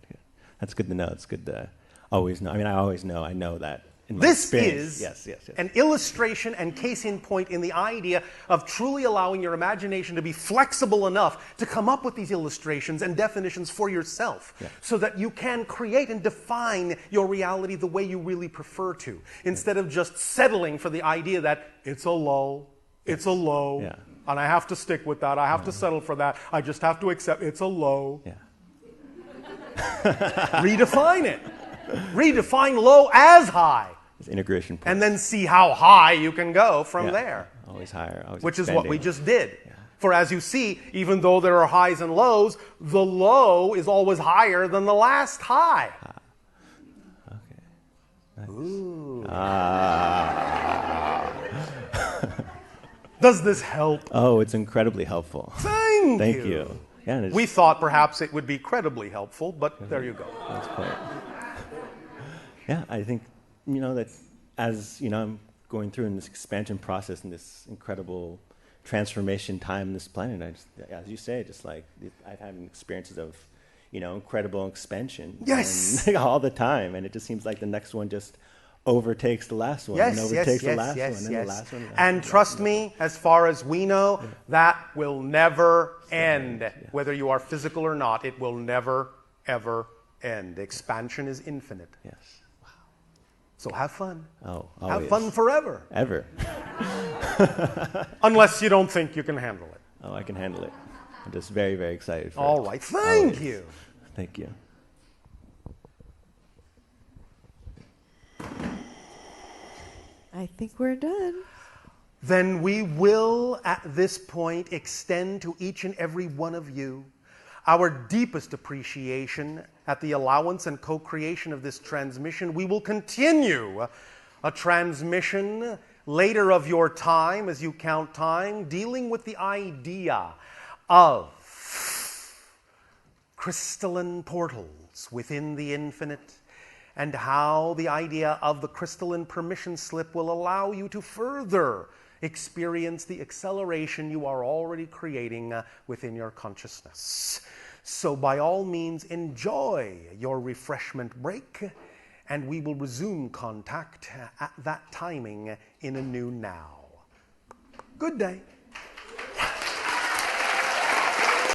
That's good to know. It's good to always know. I mean, I always know. I know that in my This experience. is Yes. an illustration and case in point in the idea of truly allowing your imagination to be flexible enough to come up with these illustrations and definitions for yourself so that you can create and define your reality the way you really prefer to, instead of just settling for the idea that it's a low, it's a low, and I have to stick with that, I have to settle for that, I just have to accept it's a low. Yeah. Redefine it. Redefine low as high. It's integration point. And then see how high you can go from there. Always higher. Always Which is expanding. what we just did. For as you see, even though there are highs and lows, the low is always higher than the last high. Okay. Nice. Ooh. Ah. Does this help? Oh, it's incredibly helpful. Thank you. Yeah, We thought perhaps it would be credibly helpful, but there you go. That's quite. Yeah, I think, that as, I'm going through in this expansion process and this incredible transformation time on this planet, I just, as you say, just like I've had experiences of, incredible expansion. Yes. And, all the time. And it just seems like the next one just overtakes the last one. And overtakes the last one. And the last one. And trust me, as far as we know, that will never end. Whether you are physical or not, it will never, ever end. Expansion is infinite. Yes. So have fun. Oh, always. Have fun forever. Ever. Unless you don't think you can handle it. Oh, I can handle it. I'm just very, very excited for All it. right. Thank Always. you. Thank you. I think we're done. Then we will, at this point, extend to each and every one of you our deepest appreciation at the allowance and co-creation of this transmission. We will continue a transmission later of your time, as you count time, dealing with the idea of crystalline portals within the infinite, and how the idea of the crystalline permission slip will allow you to further experience the acceleration you are already creating within your consciousness. So by all means, enjoy your refreshment break, and we will resume contact at that timing in a new now. Good day.